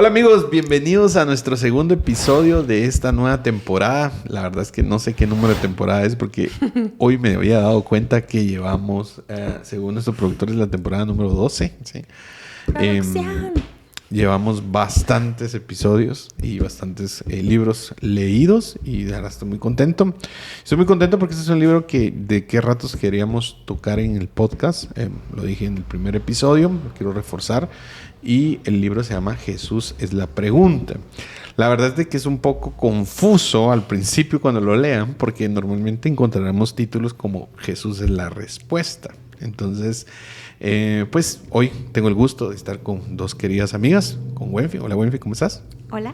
Hola amigos, bienvenidos a nuestro segundo episodio de esta nueva temporada. La verdad es que no sé qué número de temporada es porque hoy me había dado cuenta que llevamos, según nuestros productores, la temporada número 12. ¿Sí? Llevamos bastantes episodios y bastantes libros leídos y de verdad estoy muy contento. Estoy muy contento porque este es un libro que de qué ratos queríamos tocar en el podcast. Lo dije en el primer episodio, lo quiero reforzar. Y el libro se llama Jesús es la pregunta. La verdad es de que es un poco confuso al principio cuando lo lean, porque normalmente encontraremos títulos como Jesús es la respuesta. Entonces, pues hoy tengo el gusto de estar con dos queridas amigas, con Wenfi. Hola Wenfi, ¿cómo estás? Hola,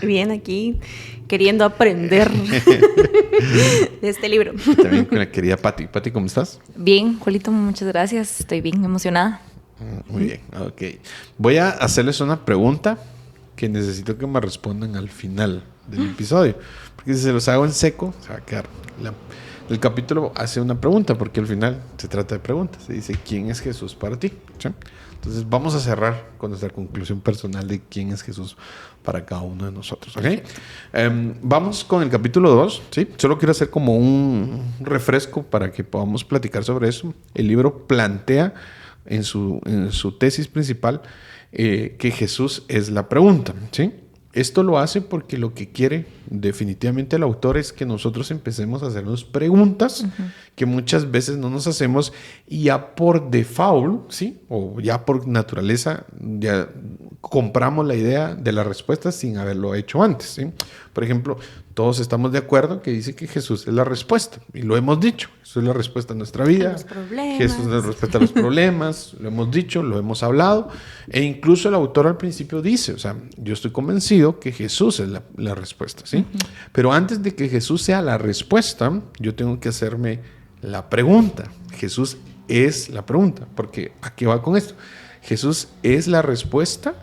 bien aquí, queriendo aprender de este libro. También con la querida Pati. Pati, ¿cómo estás? Bien, Julito, muchas gracias. Estoy bien emocionada. Muy bien, ok. Voy a hacerles una pregunta que necesito que me respondan al final del episodio. Porque si se los hago en seco, se va a quedar. El capítulo hace una pregunta, porque al final se trata de preguntas. Se dice, ¿quién es Jesús para ti? ¿Sí? Entonces vamos a cerrar con nuestra conclusión personal de quién es Jesús para cada uno de nosotros. ¿Okay? Vamos con el capítulo 2. ¿Sí? Solo quiero hacer como un refresco para que podamos platicar sobre eso. El libro plantea en su tesis principal que Jesús es la pregunta, ¿sí? Esto lo hace porque lo que quiere definitivamente el autor es que nosotros empecemos a hacernos preguntas que muchas veces no nos hacemos y ya por default, ¿sí? O ya por naturaleza ya compramos la idea de la respuesta sin haberlo hecho antes, ¿sí? Por ejemplo, todos estamos de acuerdo que dice que Jesús es la respuesta y lo hemos dicho. Jesús es la respuesta a nuestra vida. Jesús es la respuesta a los problemas. Lo hemos dicho, lo hemos hablado. E incluso el autor al principio dice, o sea, yo estoy convencido que Jesús es la respuesta, ¿sí? Pero antes de que Jesús sea la respuesta, yo tengo que hacerme la pregunta. Jesús es la pregunta. Porque ¿a qué va con esto? Jesús es la respuesta.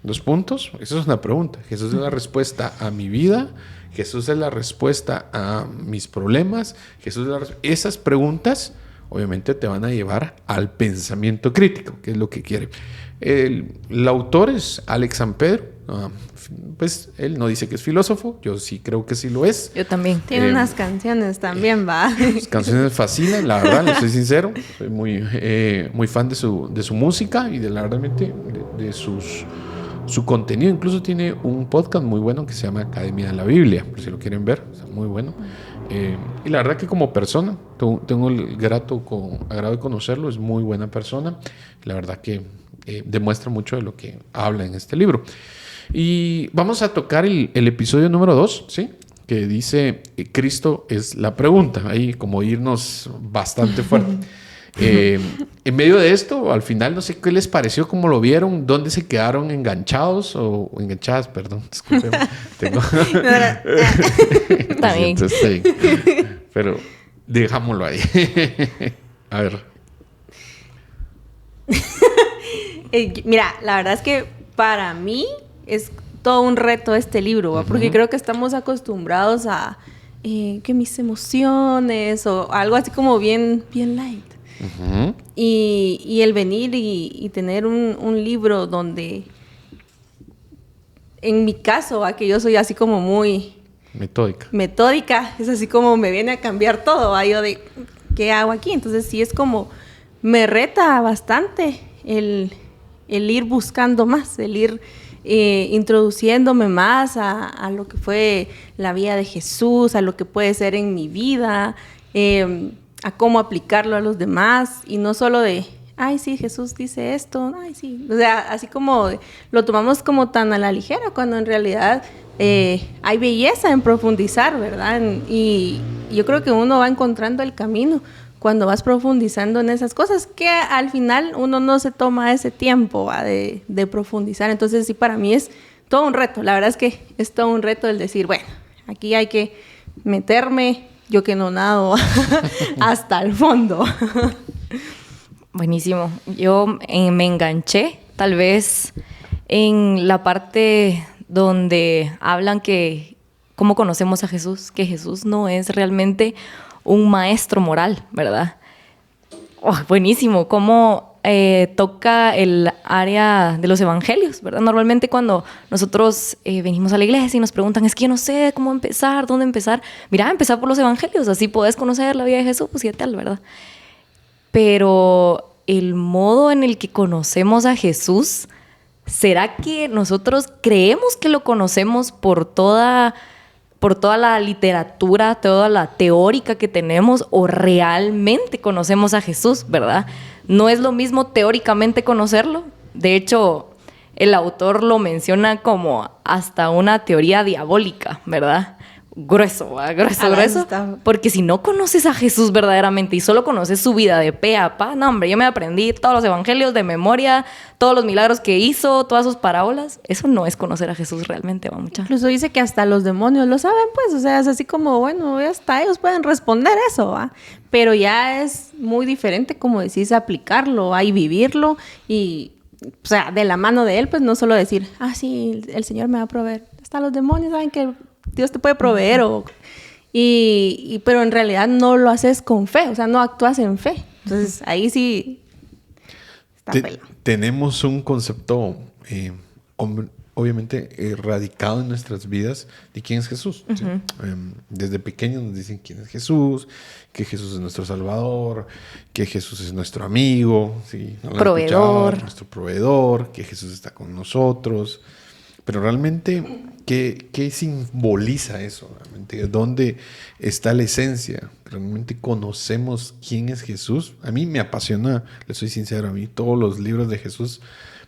Dos puntos. Eso es una pregunta. Jesús es la respuesta a mi vida. Jesús es la respuesta a mis problemas. Esas preguntas obviamente te van a llevar al pensamiento crítico, que es lo que quiere. El autor es Alex San Pedro. Pues él no dice que es filósofo. Yo sí creo que sí lo es. Yo también. Tiene unas canciones también, va. Sus canciones fascinan, la verdad, les soy sincero. Soy muy fan de su música y de su contenido. Incluso tiene un podcast muy bueno que se llama Academia de la Biblia, por si lo quieren ver, está muy bueno. Y la verdad que como persona, tengo el agrado de conocerlo, es muy buena persona. La verdad que demuestra mucho de lo que habla en este libro. Y vamos a tocar el episodio número 2, ¿sí? Que dice, Cristo es la pregunta. Ahí como irnos bastante fuerte. En medio de esto, al final, no sé qué les pareció, cómo lo vieron, dónde se quedaron enganchados o enganchadas, perdón, disculpen. Está bien. Pero dejámoslo ahí. A ver. Mira, la verdad es que para mí es todo un reto este libro, ¿va? Porque creo que estamos acostumbrados a que mis emociones o algo así como bien light. Y el venir y tener un libro donde, en mi caso, que yo soy así como muy metódica, es así como me viene a cambiar todo, ¿va? Yo de, ¿qué hago aquí? Entonces sí es como, me reta bastante el ir buscando más, el ir introduciéndome más a lo que fue la vida de Jesús, a lo que puede ser en mi vida, a cómo aplicarlo a los demás y no solo de, ay, sí, Jesús dice esto, ay, sí. O sea, así como lo tomamos como tan a la ligera cuando en realidad hay belleza en profundizar, ¿verdad? Y yo creo que uno va encontrando el camino cuando vas profundizando en esas cosas que al final uno no se toma ese tiempo, ¿va? de profundizar. Entonces sí, para mí es todo un reto. La verdad es que es todo un reto el decir, bueno, aquí hay que meterme, yo que no nado hasta el fondo. Buenísimo. Yo me enganché tal vez en la parte donde hablan que cómo conocemos a Jesús, que Jesús no es realmente un maestro moral, ¿verdad? Oh, buenísimo. Cómo toca el área de los evangelios, ¿verdad? Normalmente cuando nosotros venimos a la iglesia y nos preguntan, es que yo no sé cómo empezar, dónde empezar. Mira, empezar por los evangelios, así podés conocer la vida de Jesús y tal, ¿verdad? Pero el modo en el que conocemos a Jesús, ¿será que nosotros creemos que lo conocemos por toda la literatura, toda la teórica que tenemos, o realmente conocemos a Jesús, ¿verdad? No es lo mismo teóricamente conocerlo. De hecho, el autor lo menciona como hasta una teoría diabólica, ¿verdad? Grueso. Porque si no conoces a Jesús verdaderamente y solo conoces su vida de pe a pa, no, hombre, yo me aprendí todos los evangelios de memoria, todos los milagros que hizo, todas sus parábolas. Eso no es conocer a Jesús realmente, va, mucha. Incluso dice que hasta los demonios lo saben, pues, o sea, es así como, bueno, hasta ellos pueden responder eso, ¿va? Pero ya es muy diferente, como decís, aplicarlo, ¿va? Y vivirlo y, o sea, de la mano de él, pues no solo decir, sí, el Señor me va a proveer. Hasta los demonios saben que Dios te puede proveer, pero en realidad no lo haces con fe, o sea, no actúas en fe. Entonces, ahí sí está tenemos un concepto, obviamente, radicado en nuestras vidas de quién es Jesús. ¿Sí? Desde pequeños nos dicen quién es Jesús, que Jesús es nuestro Salvador, que Jesús es nuestro amigo, ¿sí? Proveedor. Nuestro proveedor, que Jesús está con nosotros. Pero realmente, ¿qué simboliza eso? Realmente, ¿dónde está la esencia? ¿Realmente conocemos quién es Jesús? A mí me apasiona, le soy sincero, a mí todos los libros de Jesús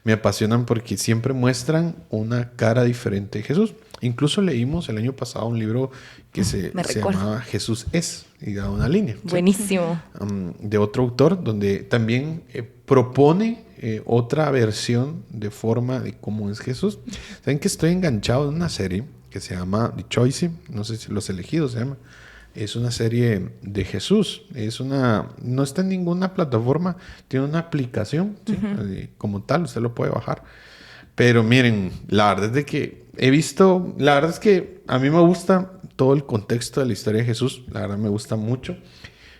me apasionan porque siempre muestran una cara diferente de Jesús. Incluso leímos el año pasado un libro que se llamaba Jesús es, y da una línea. Buenísimo. De otro autor, donde también propone otra versión de forma de cómo es Jesús. Saben que estoy enganchado en una serie que se llama The Choice, no sé si Los Elegidos se llama. Es una serie de Jesús. No está en ninguna plataforma, tiene una aplicación, ¿sí? Como tal, usted lo puede bajar. Pero miren, la verdad es que a mí me gusta todo el contexto de la historia de Jesús. La verdad me gusta mucho.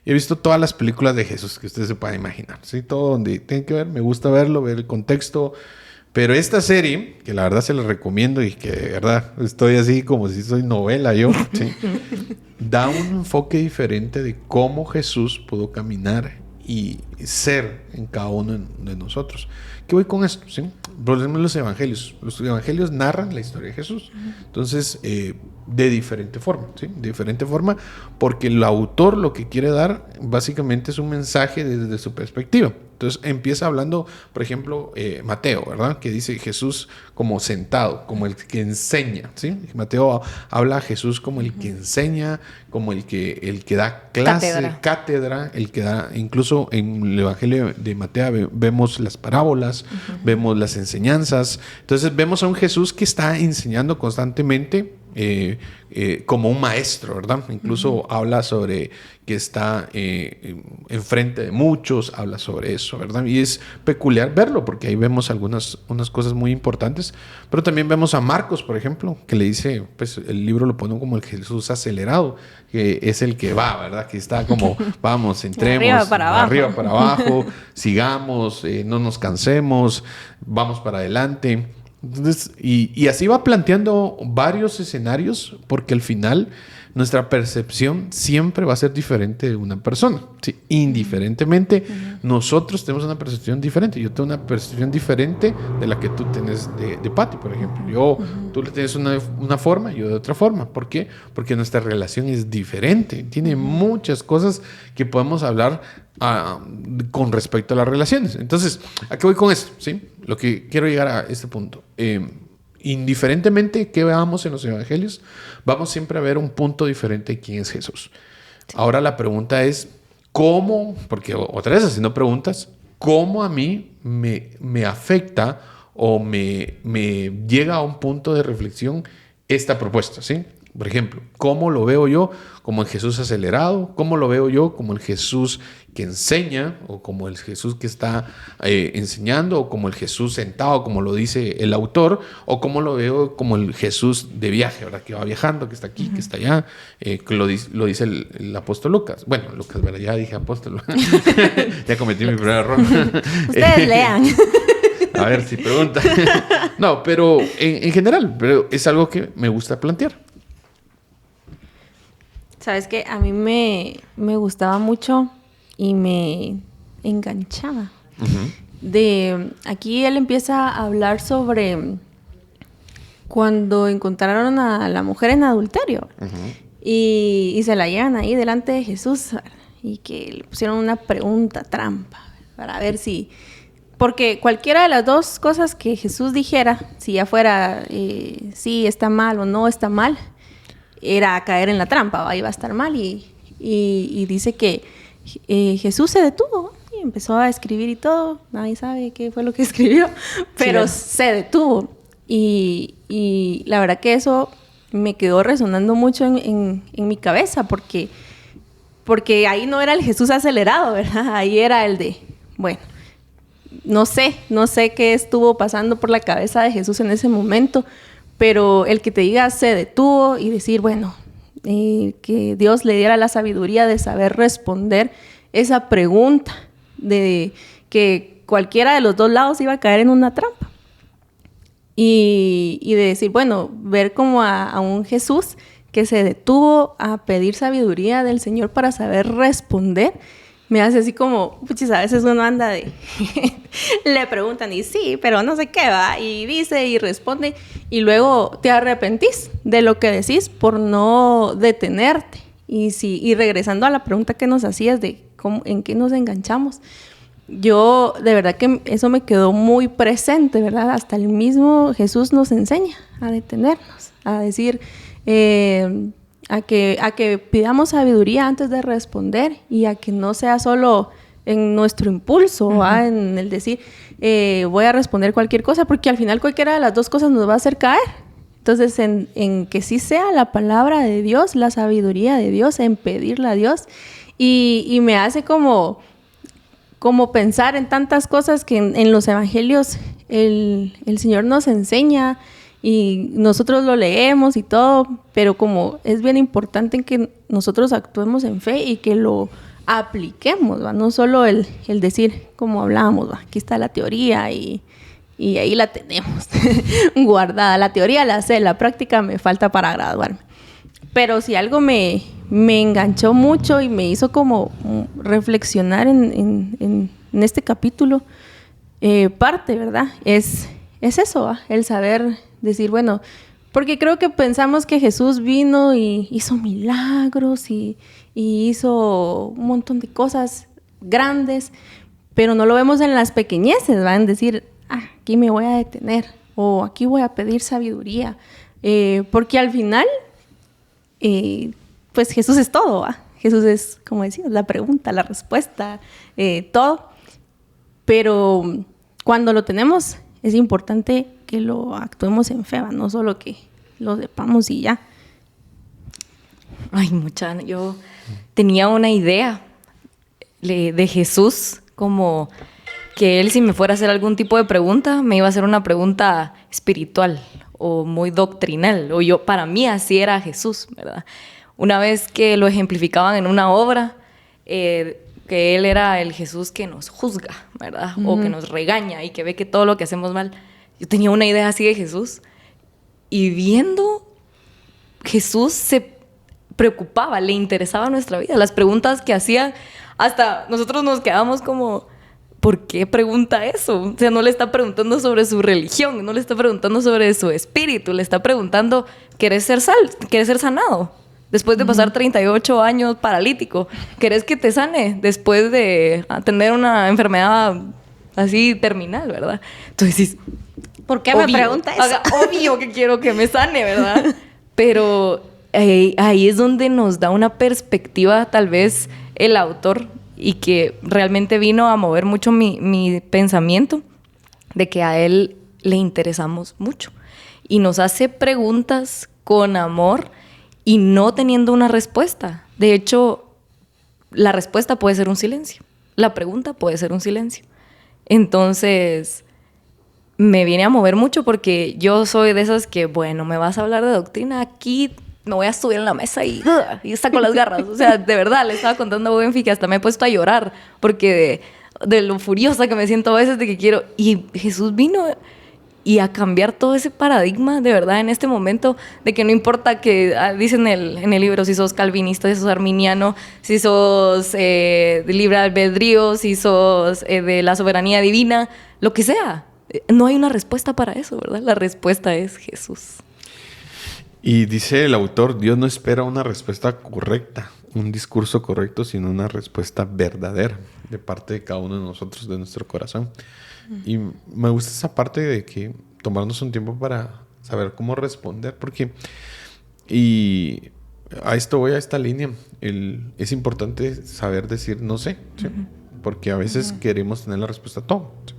He visto todas las películas de Jesús que usted se pueda imaginar, ¿sí? Todo donde tiene que ver, me gusta verlo, ver el contexto. Pero esta serie, que la verdad se la recomiendo y que de verdad estoy así como si soy novela yo, ¿sí? Da un enfoque diferente de cómo Jesús pudo caminar y ser en cada uno de nosotros. ¿Qué voy con esto? ¿Sí? Volvemos a los evangelios. Los evangelios narran la historia de Jesús. Entonces, de diferente forma, ¿sí? De diferente forma, porque el autor lo que quiere dar básicamente es un mensaje desde su perspectiva. Entonces empieza hablando, por ejemplo, Mateo, ¿verdad? Que dice Jesús como sentado, como el que enseña, ¿sí? Mateo habla a Jesús como el que enseña, como el que da clase, cátedra, el que da, incluso en el Evangelio de Mateo vemos las parábolas, vemos las enseñanzas. Entonces vemos a un Jesús que está enseñando constantemente, como un maestro, ¿verdad? Incluso habla sobre que está enfrente de muchos, habla sobre eso, ¿verdad? Y es peculiar verlo porque ahí vemos unas cosas muy importantes, pero también vemos a Marcos, por ejemplo, que le dice, pues el libro lo pone como el Jesús acelerado, que es el que va, ¿verdad? Que está como, vamos, entremos, arriba para abajo, sigamos, no nos cansemos, vamos para adelante. Entonces, y así va planteando varios escenarios, porque al final nuestra percepción siempre va a ser diferente de una persona, ¿sí? Indiferentemente, nosotros tenemos una percepción diferente. Yo tengo una percepción diferente de la que tú tienes de Pati, por ejemplo. Tú le tienes una forma, yo de otra forma. ¿Por qué? Porque nuestra relación es diferente. Tiene muchas cosas que podemos hablar con respecto a las relaciones. Entonces, ¿a qué voy con esto? ¿Sí? Lo que quiero llegar a este punto. Indiferentemente que veamos en los evangelios, vamos siempre a ver un punto diferente de quién es Jesús. Ahora la pregunta es, ¿cómo? Porque otra vez haciendo preguntas, ¿cómo a mí me afecta o me llega a un punto de reflexión esta propuesta? ¿Sí? Por ejemplo, ¿cómo lo veo yo como el Jesús acelerado? ¿Cómo lo veo yo como el Jesús que enseña? ¿O como el Jesús que está enseñando? ¿O como el Jesús sentado, como lo dice el autor? ¿O cómo lo veo como el Jesús de viaje, ¿verdad? Que va viajando, que está aquí, que está allá, que lo dice el apóstol Lucas. Bueno, Lucas, ¿verdad? Ya dije apóstol. Ya cometí mi primer error. Ustedes lean. A ver si pregunta. No, pero en general, pero es algo que me gusta plantear. Sabes que a mí me gustaba mucho y me enganchaba. Aquí él empieza a hablar sobre cuando encontraron a la mujer en adulterio y se la llevan ahí delante de Jesús y que le pusieron una pregunta trampa para ver si... Porque cualquiera de las dos cosas que Jesús dijera, si ya fuera sí está mal o no está mal, era caer en la trampa, iba a estar mal. Y dice que Jesús se detuvo y empezó a escribir y todo. Nadie sabe qué fue lo que escribió, pero sí, se detuvo. Y la verdad que eso me quedó resonando mucho en mi cabeza, porque ahí no era el Jesús acelerado, ¿verdad? Ahí era el de, bueno, no sé qué estuvo pasando por la cabeza de Jesús en ese momento, pero el que te diga se detuvo y decir, bueno, que Dios le diera la sabiduría de saber responder esa pregunta, de que cualquiera de los dos lados iba a caer en una trampa. Y de decir, bueno, ver como a un Jesús que se detuvo a pedir sabiduría del Señor para saber responder, me hace así como, puchis, a veces uno anda de... le preguntan y sí, pero no sé qué va, y dice y responde, y luego te arrepentís de lo que decís por no detenerte. Y regresando a la pregunta que nos hacías de en qué nos enganchamos, yo de verdad que eso me quedó muy presente, ¿verdad? Hasta el mismo Jesús nos enseña a detenernos, a decir... A que pidamos sabiduría antes de responder y a que no sea solo en nuestro impulso, en el decir, voy a responder cualquier cosa, porque al final cualquiera de las dos cosas nos va a hacer caer. Entonces, en que sí sea la palabra de Dios, la sabiduría de Dios, en pedirla a Dios. Y me hace como pensar en tantas cosas que en los evangelios el Señor nos enseña, y nosotros lo leemos y todo, pero como es bien importante en que nosotros actuemos en fe y que lo apliquemos, ¿va? No solo el decir, como hablábamos, ¿va? Aquí está la teoría y ahí la tenemos guardada. La teoría la sé, la práctica me falta para graduarme. Pero si algo me enganchó mucho y me hizo como reflexionar en este capítulo, parte, ¿verdad? Es eso, ¿va? El saber... decir, bueno, porque creo que pensamos que Jesús vino y hizo milagros y hizo un montón de cosas grandes, pero no lo vemos en las pequeñeces, ¿va? En decir, aquí me voy a detener o aquí voy a pedir sabiduría, porque al final, pues Jesús es todo, ¿va? Jesús es, como decías, la pregunta, la respuesta, todo, pero cuando lo tenemos es importante que lo actuemos en fe, ¿va? No solo que lo sepamos y ya. Ay, yo tenía una idea de Jesús, como que él, si me fuera a hacer algún tipo de pregunta, me iba a hacer una pregunta espiritual o muy doctrinal, o para mí así era Jesús, ¿verdad? Una vez que lo ejemplificaban en una obra, que él era el Jesús que nos juzga, ¿verdad? O que nos regaña y que ve que todo lo que hacemos mal. Yo tenía una idea así de Jesús, y viendo Jesús se preocupaba, le interesaba nuestra vida, las preguntas que hacía, hasta nosotros nos quedamos como, ¿por qué pregunta eso? O sea, no le está preguntando sobre su religión, no le está preguntando sobre su espíritu, le está preguntando, ¿querés ser sanado? Después de pasar 38 años paralítico, ¿querés que te sane después de tener una enfermedad así terminal, verdad? Entonces dices, ¿por qué me pregunta eso? Obvio que quiero que me sane, ¿verdad? Pero ahí es donde nos da una perspectiva, tal vez, el autor, y que realmente vino a mover mucho mi pensamiento, de que a él le interesamos mucho. Y nos hace preguntas con amor y no teniendo una respuesta. De hecho, la respuesta puede ser un silencio. La pregunta puede ser un silencio. Entonces, me viene a mover mucho porque yo soy de esas que, bueno, me vas a hablar de doctrina aquí, me voy a subir en la mesa y saco las garras. O sea, de verdad, le estaba contando a Benfi que hasta me he puesto a llorar porque de lo furiosa que me siento a veces de que quiero. Y Jesús vino y a cambiar todo ese paradigma, de verdad, en este momento, de que no importa que, dicen en el libro, si sos calvinista, si sos arminiano, si sos de libre albedrío, si sos de la soberanía divina, lo que sea. No hay una respuesta para eso, ¿verdad? La respuesta es Jesús. Y dice el autor, Dios no espera una respuesta correcta, un discurso correcto, sino una respuesta verdadera de parte de cada uno de nosotros, de nuestro corazón. Y me gusta esa parte de que tomarnos un tiempo para saber cómo responder, porque, y a esto voy a esta línea, es importante saber decir no sé, ¿sí? Porque a veces queremos tener la respuesta a todo, ¿sí?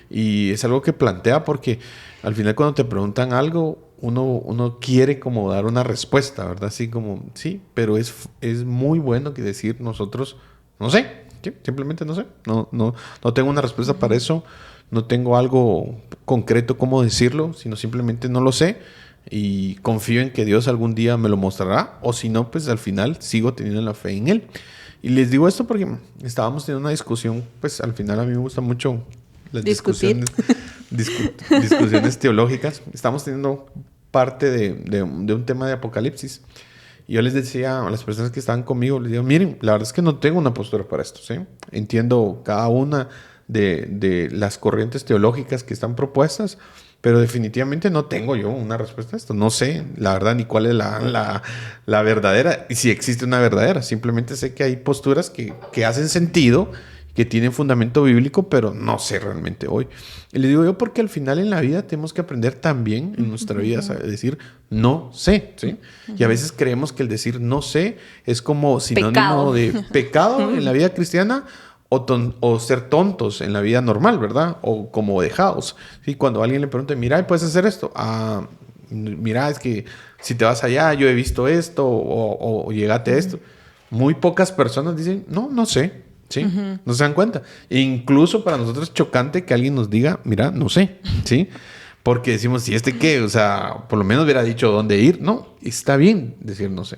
Y es algo que plantea porque al final cuando te preguntan algo, uno quiere como dar una respuesta, ¿verdad? Así como, sí, pero es muy bueno que decir nosotros, no sé, ¿sí? Simplemente no sé, no tengo una respuesta para eso, no tengo algo concreto cómo decirlo, sino simplemente no lo sé y confío en que Dios algún día me lo mostrará, o si no, pues al final sigo teniendo la fe en Él. Y les digo esto porque estábamos teniendo una discusión, pues al final a mí me gusta mucho las discusiones teológicas. Estamos teniendo parte de un tema de Apocalipsis. Y yo les decía a las personas que estaban conmigo, les digo, miren, la verdad es que no tengo una postura para esto, ¿sí? Entiendo cada una de las corrientes teológicas que están propuestas, pero definitivamente no tengo yo una respuesta a esto. No sé, la verdad, ni cuál es la verdadera, y si existe una verdadera. Simplemente sé que hay posturas que hacen sentido, que tienen fundamento bíblico, pero no sé realmente hoy. Y le digo yo porque al final en la vida tenemos que aprender también en nuestra vida a decir no sé, ¿sí? Y a veces creemos que el decir no sé es como sinónimo de pecado en la vida cristiana o ser tontos en la vida normal, ¿verdad? O como dejados. ¿Sí? Cuando alguien le pregunta, mira, ¿puedes hacer esto? Mira, es que si te vas allá, yo he visto esto o llegate a esto. Muy pocas personas dicen, no sé. ¿Sí? No se dan cuenta. E incluso para nosotros es chocante que alguien nos diga, mira, no sé, ¿sí? Porque decimos, ¿y qué? O sea, por lo menos hubiera dicho dónde ir. No, está bien decir no sé.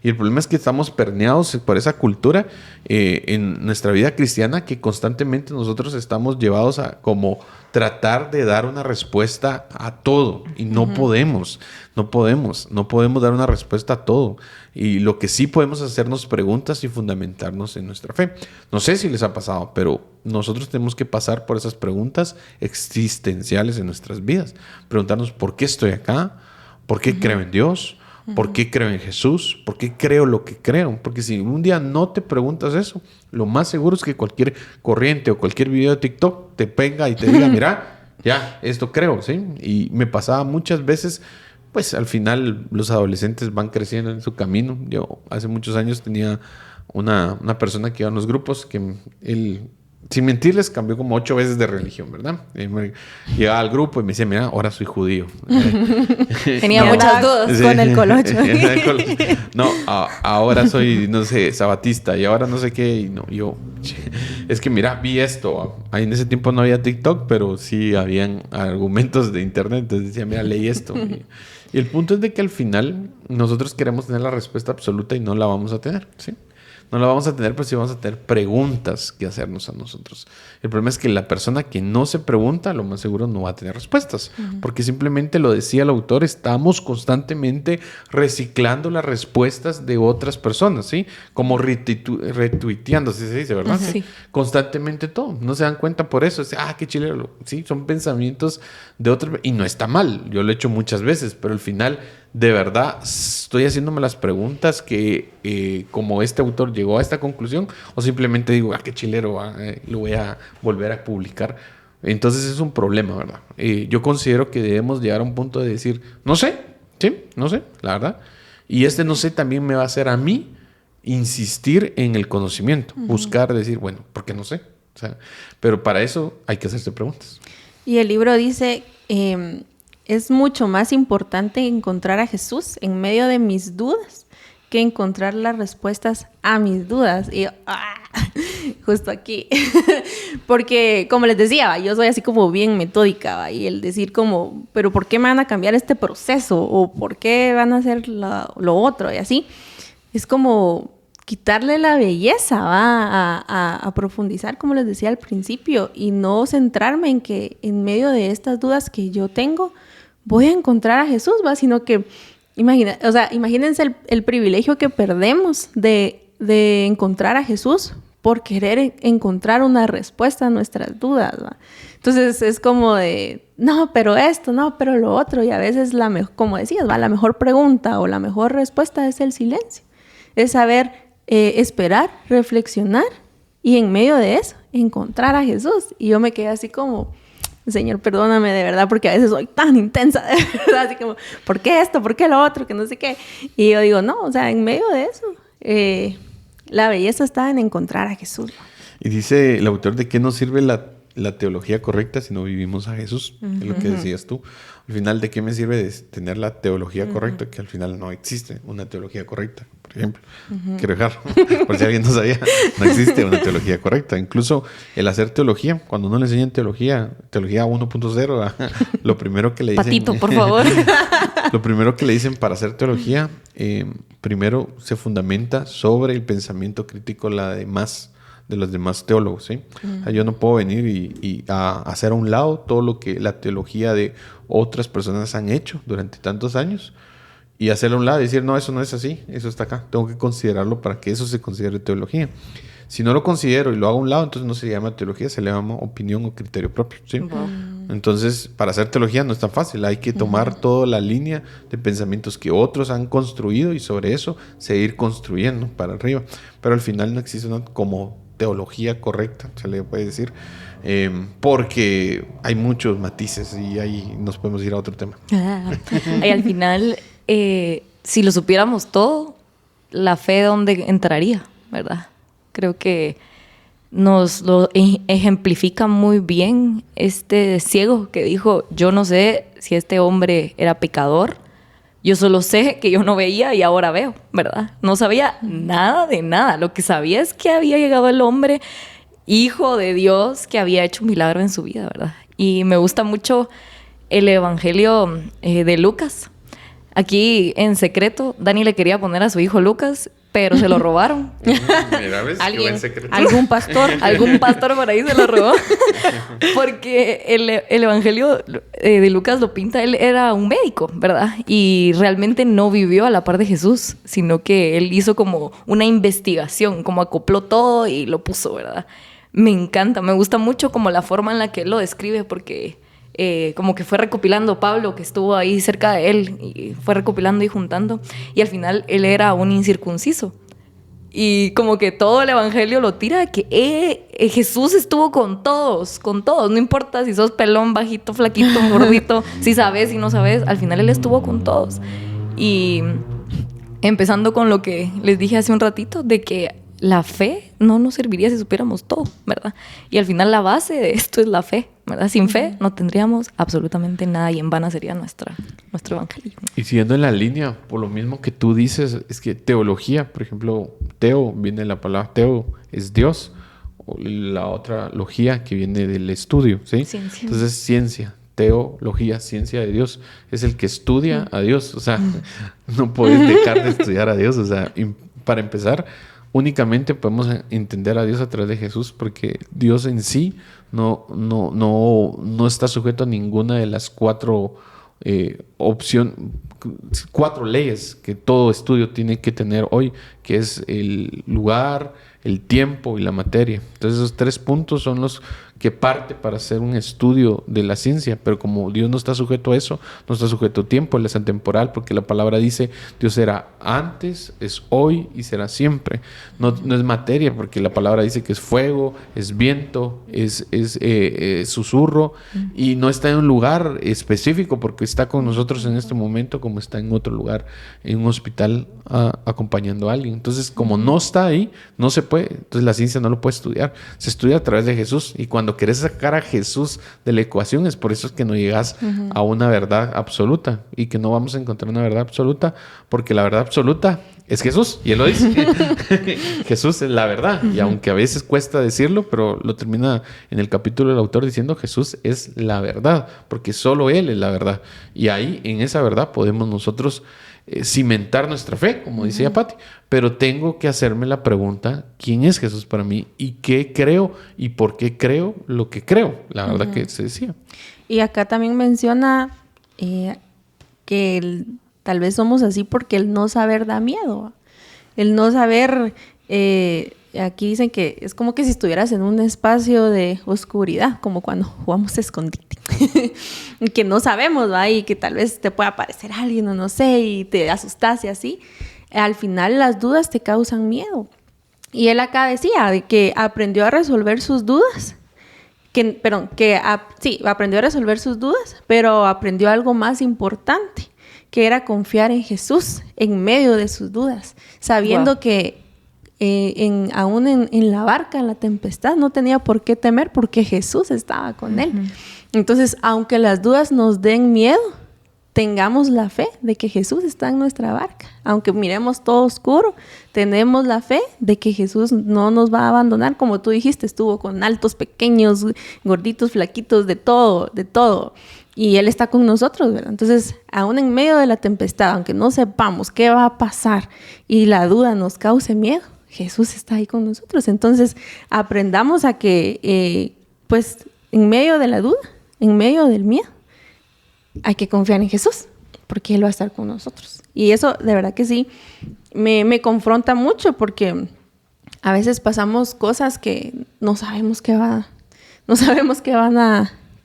Y el problema es que estamos permeados por esa cultura en nuestra vida cristiana que constantemente nosotros estamos llevados a como tratar de dar una respuesta a todo. Y no podemos dar una respuesta a todo. Y lo que sí podemos hacernos preguntas y fundamentarnos en nuestra fe. No sé si les ha pasado, pero nosotros tenemos que pasar por esas preguntas existenciales en nuestras vidas. Preguntarnos por qué estoy acá, por qué creo en Dios, por qué creo en Jesús, por qué creo lo que creo. Porque si un día no te preguntas eso, lo más seguro es que cualquier corriente o cualquier video de TikTok te pega y te diga, mira, ya, esto creo, ¿sí? Y me pasaba muchas veces. Pues al final los adolescentes van creciendo en su camino. Yo hace muchos años tenía una persona que iba en los grupos que él, sin mentirles, cambió como 8 veces de religión, ¿verdad? Llegaba al grupo y me decía, mira, ahora soy judío. Tenía muchas dudas con el colocho. No, ahora soy, no sé, sabatista y ahora no sé qué. Y no, yo, es que mira, vi esto. Ahí en ese tiempo no había TikTok, pero sí habían argumentos de internet. Entonces decía, mira, leí esto. Y el punto es de que al final nosotros queremos tener la respuesta absoluta y no la vamos a tener, ¿sí? No la vamos a tener, pero sí vamos a tener preguntas que hacernos a nosotros. El problema es que la persona que no se pregunta, lo más seguro no va a tener respuestas. Porque simplemente, lo decía el autor, estamos constantemente reciclando las respuestas de otras personas, ¿sí? Como retuiteando, así se dice, ¿verdad? Sí. Constantemente todo. No se dan cuenta por eso. Qué chilero. Sí, son pensamientos de otras. Y no está mal. Yo lo he hecho muchas veces, pero al final, de verdad, estoy haciéndome las preguntas que, como este autor llegó a esta conclusión, o simplemente digo, qué chilero, lo voy a volver a publicar. Entonces es un problema, ¿verdad? Yo considero que debemos llegar a un punto de decir, no sé, sí, no sé, la verdad. Y no sé también me va a hacer a mí insistir en el conocimiento, buscar, decir, bueno, ¿por qué no sé? O sea, pero para eso hay que hacerse preguntas. Y el libro dice es mucho más importante encontrar a Jesús en medio de mis dudas que encontrar las respuestas a mis dudas. Y yo, justo aquí. Porque, como les decía, yo soy así como bien metódica, y el decir como, pero ¿por qué me van a cambiar este proceso? ¿O por qué van a hacer lo otro? Y así. Es como quitarle la belleza, a profundizar, como les decía al principio, y no centrarme en que en medio de estas dudas que yo tengo, voy a encontrar a Jesús, sino que imagínense el privilegio que perdemos de encontrar a Jesús por querer encontrar una respuesta a nuestras dudas, ¿va? Entonces es como de, no, pero esto, no, pero lo otro, y a veces como decías, la mejor pregunta o la mejor respuesta es el silencio, es saber esperar, reflexionar y en medio de eso encontrar a Jesús. Y yo me quedé así como, Señor, perdóname de verdad, porque a veces soy tan intensa, de verdad, así como, ¿por qué esto? ¿Por qué lo otro? Que no sé qué. Y yo digo, no, en medio de eso, la belleza está en encontrar a Jesús. Y dice el autor, ¿de qué nos sirve la teología correcta si no vivimos a Jesús? Uh-huh. Es lo que decías tú. Al final, ¿de qué me sirve de tener la teología correcta? Que al final no existe una teología correcta, por ejemplo. Quiero dejar, por si alguien no sabía, no existe una teología correcta. Incluso el hacer teología, cuando uno le enseñan teología 1.0, lo primero que le dicen... Patito, por favor. Lo primero que le dicen para hacer teología, primero se fundamenta sobre el pensamiento crítico de los demás teólogos, ¿sí? O sea, yo no puedo venir y hacer a un lado todo lo que la teología de otras personas han hecho durante tantos años y hacerlo a un lado y decir, no, eso no es así, eso está acá. Tengo que considerarlo para que eso se considere teología. Si no lo considero y lo hago a un lado, entonces no se llama teología, se le llama opinión o criterio propio, ¿sí? Entonces, para hacer teología no es tan fácil. Hay que tomar toda la línea de pensamientos que otros han construido y sobre eso seguir construyendo para arriba. Pero al final no existe una como teología correcta, se le puede decir, porque hay muchos matices y ahí nos podemos ir a otro tema. Y al final, si lo supiéramos todo, la fe ¿dónde entraría? ¿Verdad? Creo que nos lo ejemplifica muy bien este ciego que dijo, yo no sé si este hombre era pecador, yo solo sé que yo no veía y ahora veo, ¿verdad? No sabía nada de nada. Lo que sabía es que había llegado el hombre, hijo de Dios, que había hecho un milagro en su vida, ¿verdad? Y me gusta mucho el evangelio de Lucas. Aquí, en secreto, Dani le quería poner a su hijo Lucas, pero se lo robaron. Mira, ¿ves? Algún pastor por ahí se lo robó. Porque el evangelio de Lucas lo pinta, él era un médico, ¿verdad? Y realmente no vivió a la par de Jesús, sino que él hizo como una investigación, como acopló todo y lo puso, ¿verdad? Me encanta, me gusta mucho como la forma en la que él lo describe, porque como que fue recopilando Pablo, que estuvo ahí cerca de él, y fue recopilando y juntando, y al final él era un incircunciso. Y como que todo el evangelio lo tira de que Jesús estuvo con todos, no importa si sos pelón, bajito, flaquito, gordito, si sabes, si no sabes, al final él estuvo con todos. Y empezando con lo que les dije hace un ratito, de que la fe no nos serviría si supiéramos todo, ¿verdad? Y al final la base de esto es la fe, ¿verdad? Sin fe no tendríamos absolutamente nada y en vano sería nuestro evangelio. Y siguiendo en la línea, por lo mismo que tú dices, es que teología, por ejemplo, teo, viene de la palabra teo, es Dios, o la otra logía que viene del estudio, ¿sí? Ciencia. Entonces, ciencia, teología, ciencia de Dios, es el que estudia a Dios, o sea, no puedes dejar de estudiar a Dios, o sea, para empezar, únicamente podemos entender a Dios a través de Jesús, porque Dios en sí no está sujeto a ninguna de las cuatro leyes que todo estudio tiene que tener hoy, que es el lugar, el tiempo y la materia. Entonces esos 3 puntos son los que parte para hacer un estudio de la ciencia, pero como Dios no está sujeto a eso, no está sujeto a tiempo, Él es atemporal, porque la palabra dice, Dios era antes, es hoy y será siempre. No es materia, porque la palabra dice que es fuego, es viento, es susurro, y no está en un lugar específico, porque está con nosotros en este momento como está en otro lugar, en un hospital acompañando a alguien. Entonces, como no está ahí, no se puede puede. Entonces la ciencia no lo puede estudiar. Se estudia a través de Jesús. Y cuando querés sacar a Jesús de la ecuación, es por eso que no llegas a una verdad absoluta. Y que no vamos a encontrar una verdad absoluta, porque la verdad absoluta es Jesús. Y Él lo dice. Jesús es la verdad. Y aunque a veces cuesta decirlo, pero lo termina en el capítulo el autor diciendo: Jesús es la verdad, porque solo Él es la verdad. Y ahí, en esa verdad, podemos nosotros cimentar nuestra fe, como decía Pati. Pero tengo que hacerme la pregunta: ¿quién es Jesús para mí? ¿Y qué creo? ¿Y por qué creo lo que creo? La verdad que se decía. Y acá también menciona que tal vez somos así porque el no saber da miedo. El no saber, aquí dicen que es como que si estuvieras en un espacio de oscuridad, como cuando jugamos escondite. Que no sabemos, ¿va? Y que tal vez te pueda aparecer alguien o no sé, y te asustas y así. Al final las dudas te causan miedo. Y él acá decía de que aprendió a resolver sus dudas. Aprendió a resolver sus dudas, pero aprendió algo más importante, que era confiar en Jesús en medio de sus dudas, sabiendo que aún en la barca, en la tempestad, no tenía por qué temer porque Jesús estaba con él. Entonces, aunque las dudas nos den miedo, tengamos la fe de que Jesús está en nuestra barca. Aunque miremos todo oscuro, tenemos la fe de que Jesús no nos va a abandonar. Como tú dijiste, estuvo con altos, pequeños, gorditos, flaquitos, de todo. Y Él está con nosotros, ¿verdad? Entonces, aún en medio de la tempestad, aunque no sepamos qué va a pasar y la duda nos cause miedo, Jesús está ahí con nosotros. Entonces, aprendamos a que, en medio de la duda, en medio del miedo, hay que confiar en Jesús, porque Él va a estar con nosotros. Y eso, de verdad que sí, me confronta mucho, porque a veces pasamos cosas que no sabemos qué va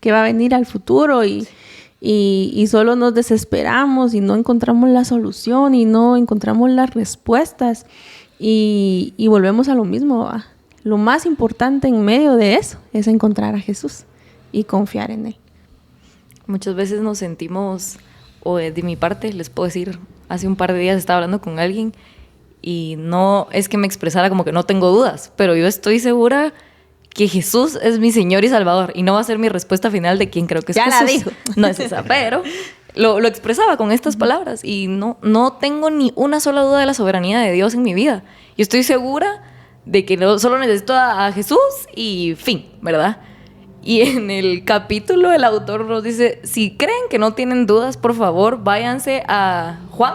a venir al futuro y solo nos desesperamos y no encontramos la solución y no encontramos las respuestas y volvemos a lo mismo, ¿va? Lo más importante en medio de eso es encontrar a Jesús y confiar en Él. Muchas veces nos sentimos, o de mi parte, les puedo decir, hace un par de días estaba hablando con alguien y no es que me expresara como que no tengo dudas, pero yo estoy segura que Jesús es mi Señor y Salvador, y no va a ser mi respuesta final de quién creo que es ya Jesús. La dijo. No es esa, pero lo expresaba con estas palabras y no tengo ni una sola duda de la soberanía de Dios en mi vida. Yo estoy segura de que solo necesito a Jesús y fin, ¿verdad? Y en el capítulo el autor nos dice: si creen que no tienen dudas, por favor, váyanse a Juan.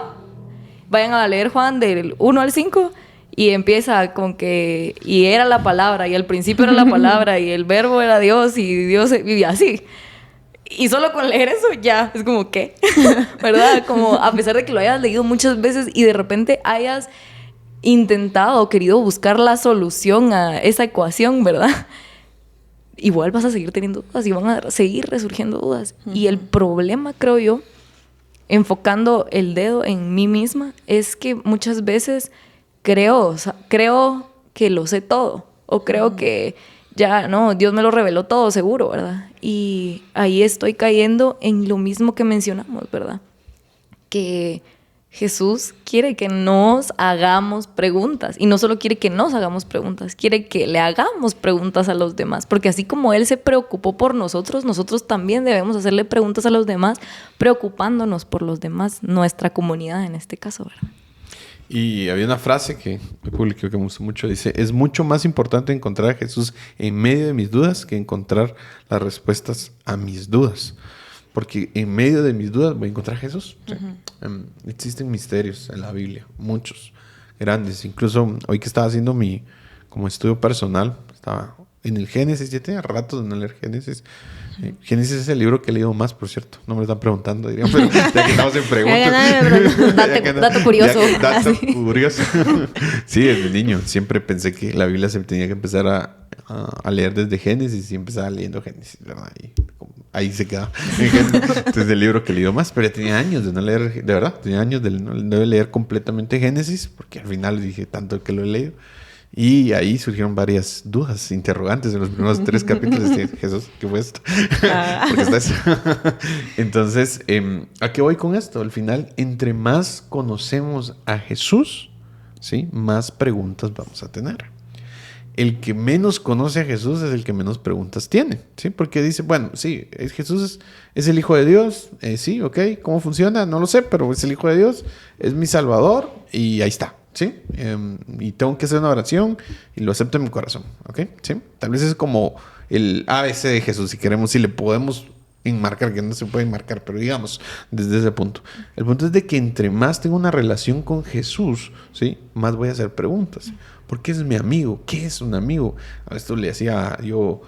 Vayan a leer Juan del 1 al 5 y empieza con que y era la palabra, y al principio era la palabra, y el verbo era Dios, y Dios vivía así. Y solo con leer eso ya es como, ¿qué? ¿Verdad? Como a pesar de que lo hayas leído muchas veces y de repente hayas intentado o querido buscar la solución a esa ecuación, ¿verdad? Igual vas a seguir teniendo dudas y van a seguir resurgiendo dudas. Y el problema, creo yo, enfocando el dedo en mí misma, es que muchas veces creo que lo sé todo, o creo que ya, no, Dios me lo reveló todo seguro, ¿verdad? Y ahí estoy cayendo en lo mismo que mencionamos, ¿verdad? Que Jesús quiere que nos hagamos preguntas, y no solo quiere que nos hagamos preguntas, quiere que le hagamos preguntas a los demás, porque así como Él se preocupó por nosotros, nosotros también debemos hacerle preguntas a los demás, preocupándonos por los demás, nuestra comunidad en este caso, ¿verdad? Y había una frase que me publicó que me gustó mucho, dice: es mucho más importante encontrar a Jesús en medio de mis dudas que encontrar las respuestas a mis dudas. Porque en medio de mis dudas voy a encontrar a Jesús. Existen misterios en la Biblia, muchos, grandes. Incluso hoy que estaba haciendo mi como estudio personal, estaba en el Génesis. Ya tenía rato de no leer Génesis. Génesis es el libro que he leído más, por cierto. No me lo están preguntando, dirían, pero ya que estamos en preguntas. Dato curioso. Dato curioso. Sí, desde niño. Siempre pensé que la Biblia se tenía que empezar a leer desde Génesis, y empezaba leyendo Génesis, ¿verdad? Y ahí se queda. Entonces, el libro que he leído más, pero ya tenía años de no leer, de verdad, tenía años de no leer completamente Génesis, porque al final dije tanto que lo he leído. Y ahí surgieron varias dudas, interrogantes en los primeros 3 capítulos. De Jesús, ¿qué fue esto? ¿Por qué está eso? Entonces, ¿a qué voy con esto? Al final, entre más conocemos a Jesús, ¿sí?, más preguntas vamos a tener. el que menos conoce a Jesús es el que menos preguntas tiene, ¿sí? Porque dice, bueno, sí, Jesús es el Hijo de Dios, sí, ok, ¿cómo funciona? No lo sé, pero es el Hijo de Dios, es mi Salvador y ahí está, ¿sí? Y tengo que hacer una oración y lo acepto en mi corazón, ¿ok? ¿Sí? Tal vez es como el ABC de Jesús, si queremos, si le podemos enmarcar, que no se puede enmarcar, pero digamos, desde ese punto. El punto es de que entre más tengo una relación con Jesús, ¿sí? Más voy a hacer preguntas. ¿Por qué es mi amigo? ¿Qué es un amigo? A esto le hacía yo...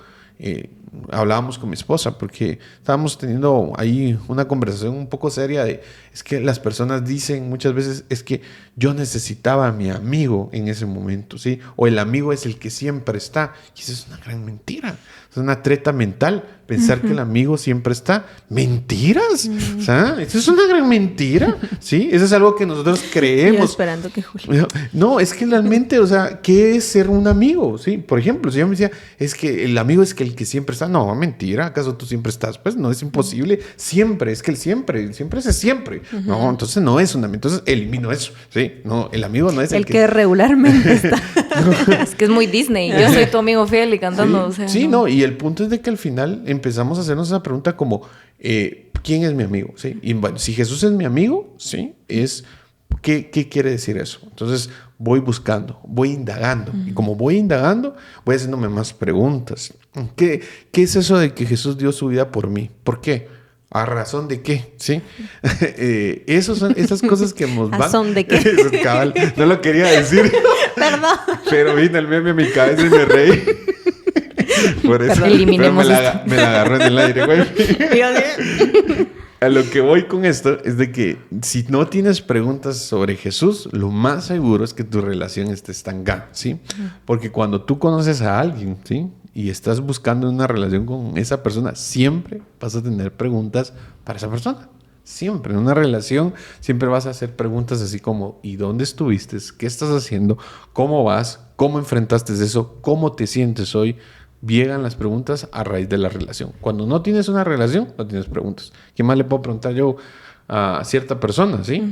hablábamos con mi esposa porque estábamos teniendo ahí una conversación un poco seria de, es que las personas dicen muchas veces, es que yo necesitaba a mi amigo en ese momento, ¿sí? O el amigo es el que siempre está. Y eso es una gran mentira. Es una treta mental pensar que el amigo siempre está. ¡Mentiras! O sea, eso es una gran mentira, ¿sí? Eso es algo que nosotros creemos. Yo esperando que Julio... No, es que realmente, o sea, ¿qué es ser un amigo? ¿Sí? Por ejemplo, si yo me decía, es que el amigo es que el que siempre está. No, mentira. ¿Acaso tú siempre estás? Pues no, es imposible. Siempre, es que el siempre es ese siempre. No, entonces no es un amigo. Entonces elimino eso, ¿sí? No, el amigo no es el que regularmente está. Es que es muy Disney. Yo soy tu amigo fiel y cantando. Sí, o sea, sí, no. Y el punto es de que al final empezamos a hacernos esa pregunta como, ¿quién es mi amigo? ¿Sí? Y bueno, si Jesús es mi amigo, ¿sí? ¿Qué quiere decir eso? Entonces voy buscando, voy indagando. Y como voy indagando, voy haciéndome más preguntas. ¿Qué es eso de que Jesús dio su vida por mí? ¿Por qué? ¿A razón de qué? ¿Sí? Esas cosas que nos van... ¿A razón de qué? Eso, cabal, no lo quería decir. Perdón. Pero vino el meme a mi cabeza y me reí. Por eso. Eliminemos me la agarró en el aire, güey. A lo que voy con esto es de que si no tienes preguntas sobre Jesús, lo más seguro es que tu relación esté estancada, ¿sí? Porque cuando tú conoces a alguien, ¿sí? Y estás buscando una relación con esa persona, siempre vas a tener preguntas para esa persona. Siempre. En una relación siempre vas a hacer preguntas así como, ¿y dónde estuviste? ¿Qué estás haciendo? ¿Cómo vas? ¿Cómo enfrentaste eso? ¿Cómo te sientes hoy? Llegan las preguntas a raíz de la relación. Cuando no tienes una relación, no tienes preguntas. ¿Qué más le puedo preguntar yo a cierta persona? ¿Sí?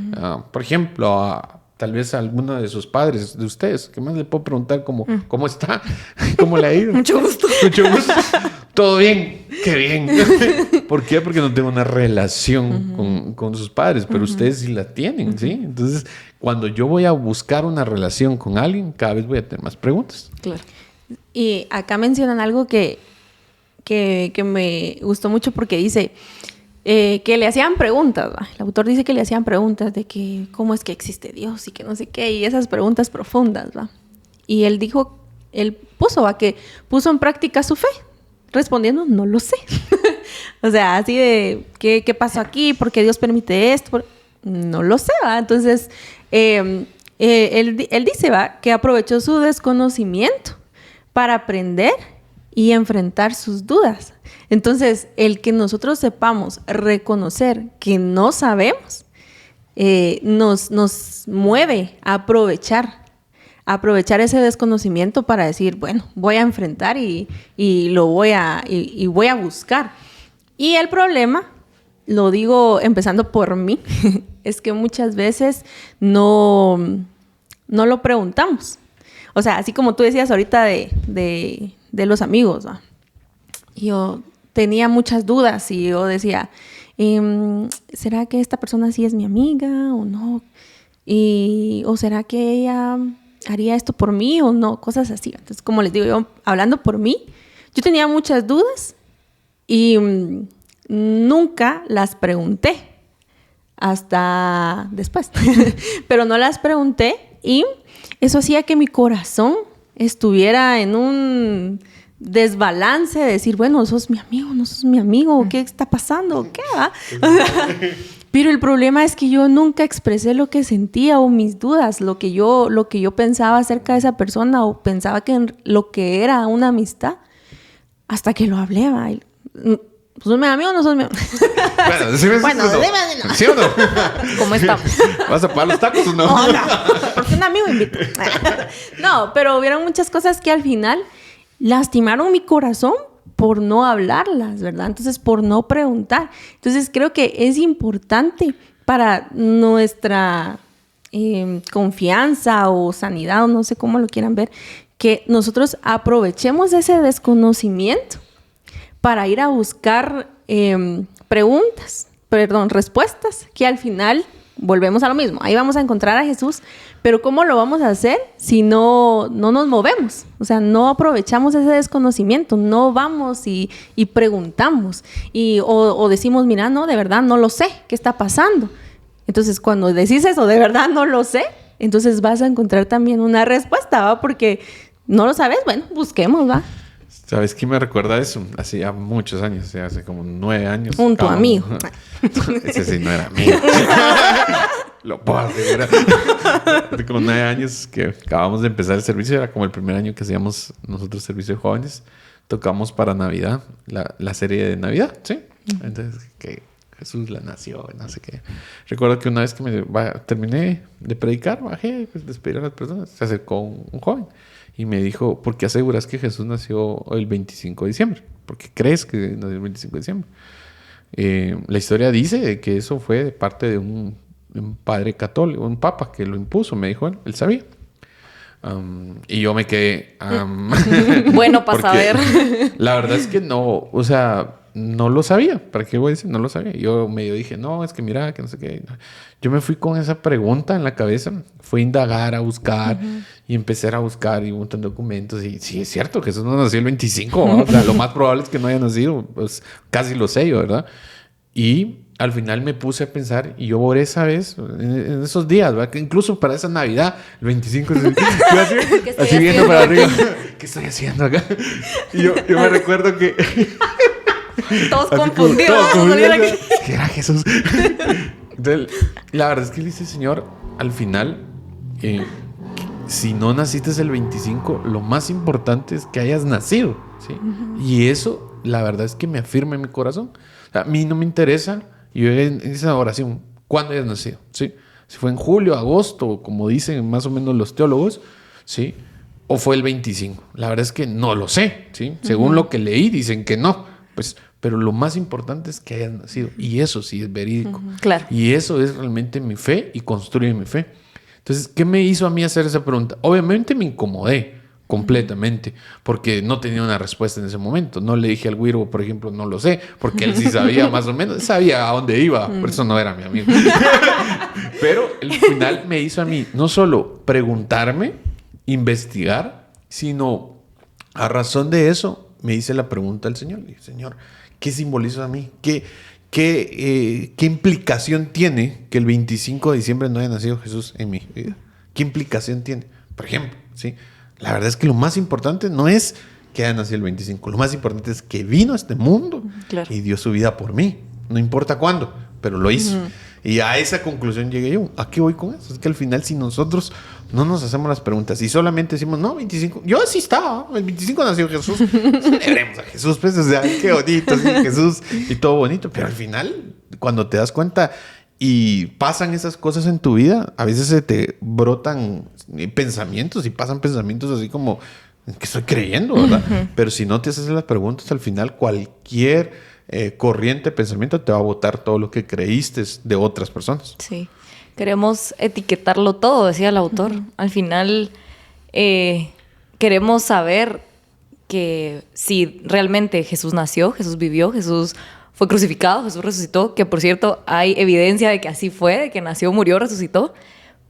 Por ejemplo, tal vez a alguno de sus padres, de ustedes. ¿Qué más le puedo preguntar? Como, ¿cómo está? ¿Cómo le ha ido? Mucho gusto. Mucho gusto. Todo bien. Qué bien. ¿Por qué? Porque no tengo una relación con sus padres, pero ustedes sí la tienen, ¿sí? Entonces, cuando yo voy a buscar una relación con alguien, cada vez voy a tener más preguntas. Claro. Y acá mencionan algo que me gustó mucho porque dice que le hacían preguntas, ¿va? El autor dice que le hacían preguntas de que cómo es que existe Dios y que no sé qué, y esas preguntas profundas, ¿va? Y él puso en práctica su fe, respondiendo, no lo sé. O sea, así de, ¿qué pasó aquí? ¿Por qué Dios permite esto? No lo sé, ¿va? Entonces, él dice, ¿va? Que aprovechó su desconocimiento para aprender y enfrentar sus dudas. Entonces, el que nosotros sepamos reconocer que no sabemos, nos mueve a aprovechar ese desconocimiento para decir, bueno, voy a enfrentar y voy a buscar. Y el problema, lo digo empezando por mí, es que muchas veces no lo preguntamos. O sea, así como tú decías ahorita de los amigos, ¿no? Yo tenía muchas dudas y yo decía, ¿será que esta persona sí es mi amiga o no? ¿O será que ella haría esto por mí o no? Cosas así. Entonces, como les digo, yo hablando por mí, yo tenía muchas dudas y nunca las pregunté hasta después. Pero no las pregunté y eso hacía que mi corazón estuviera en un desbalance de decir, bueno, sos mi amigo, no sos mi amigo, ¿qué está pasando? ¿Qué va? Pero el problema es que yo nunca expresé lo que sentía o mis dudas, lo que yo pensaba acerca de esa persona o pensaba que lo que era una amistad, hasta que lo hablé, ¿va? ¿Sos mi amigo o no sos mi amigo? Bueno, ¿sí o no? ¿Cómo estamos? ¿Vas a pagar los tacos o no? No, porque un amigo invita. No, pero hubieron muchas cosas que al final lastimaron mi corazón por no hablarlas, ¿verdad? Entonces, por no preguntar. Entonces, creo que es importante para nuestra confianza o sanidad, o no sé cómo lo quieran ver, que nosotros aprovechemos ese desconocimiento para ir a buscar respuestas, que al final volvemos a lo mismo. Ahí vamos a encontrar a Jesús, pero ¿cómo lo vamos a hacer si no nos movemos? O sea, no aprovechamos ese desconocimiento, no vamos y preguntamos o decimos, mira, no, de verdad no lo sé, ¿qué está pasando? Entonces, cuando decís eso, de verdad no lo sé, entonces vas a encontrar también una respuesta, ¿va? Porque no lo sabes, bueno, busquemos, ¿va? ¿Sabes qué me recuerda eso? Hacía muchos años, hace como 9 años. Tu amigo. Ese sí no era mío. Lo puedo asegurar. Hace como 9 años que acabamos de empezar el servicio. Era como el primer año que hacíamos nosotros servicio de jóvenes. Tocamos para Navidad, la serie de Navidad, ¿sí? Entonces, que Jesús la nació, no sé qué. Recuerdo que una vez que terminé de predicar, bajé, pues, despedir a las personas. Se acercó un joven. Y me dijo, ¿por qué aseguras que Jesús nació el 25 de diciembre? ¿Por qué crees que nació el 25 de diciembre? La historia dice que eso fue de parte de un padre católico, un papa que lo impuso, me dijo él sabía. Y yo me quedé... bueno, para saber. La verdad es que no, o sea, no lo sabía. ¿Para qué voy a decir? No lo sabía. Yo medio dije, no, es que mira, que no sé qué. Yo me fui con esa pregunta en la cabeza. Fui a indagar, a buscar. Y empecé a buscar y un montón de documentos. Y sí, es cierto, Jesús no nació el 25. ¿no? O sea, lo más probable es que no haya nacido. Pues casi lo sé yo, ¿verdad? Y al final me puse a pensar, y yo oré esa vez, en esos días, ¿verdad? Que incluso para esa Navidad, el 25, así viendo para arriba. ¿Qué estoy haciendo acá? Y yo me recuerdo que... Todos confundidos. ¿Qué era Jesús? Entonces, la verdad es que le dice, Señor, al final, si no naciste el 25, lo más importante es que hayas nacido, ¿sí? Y eso, la verdad es que me afirma en mi corazón. O sea, a mí no me interesa, y yo en esa oración, ¿cuándo hayas nacido? ¿Sí? Si fue en julio, agosto, como dicen más o menos los teólogos, ¿sí? O fue el 25. La verdad es que no lo sé, ¿sí? Según lo que leí, dicen que no. Pues, pero lo más importante es que hayas nacido. Y eso sí es verídico. Claro. Y eso es realmente mi fe y construye mi fe. Entonces, ¿qué me hizo a mí hacer esa pregunta? Obviamente me incomodé completamente porque no tenía una respuesta en ese momento. No le dije al güiro, por ejemplo, no lo sé, porque él sí sabía más o menos, sabía a dónde iba, por eso no era mi amigo. Pero el final me hizo a mí no solo preguntarme, investigar, sino a razón de eso me hice la pregunta al Señor. Le dije, Señor, ¿qué simboliza a mí? ¿Qué implicación tiene que el 25 de diciembre no haya nacido Jesús en mi vida? ¿Qué implicación tiene? Por ejemplo, ¿sí? La verdad es que lo más importante no es que haya nacido el 25. Lo más importante es que vino a este mundo y dio su vida por mí. No importa cuándo, pero lo hizo. Y a esa conclusión llegué yo. ¿A qué voy con eso? Es que al final, si nosotros no nos hacemos las preguntas y solamente decimos, no, 25, yo sí estaba, el 25 nació Jesús, celebremos a Jesús, pues, o sea, qué bonito, sí, Jesús y todo bonito, pero al final, cuando te das cuenta y pasan esas cosas en tu vida, a veces se te brotan pensamientos y pasan pensamientos así como, que estoy creyendo, ¿verdad? Pero si no te haces las preguntas, al final cualquier corriente de pensamiento te va a botar todo lo que creíste de otras personas. Sí. Queremos etiquetarlo todo, decía el autor. Al final, queremos saber que si realmente Jesús nació, Jesús vivió, Jesús fue crucificado, Jesús resucitó, que por cierto hay evidencia de que así fue, de que nació, murió, resucitó,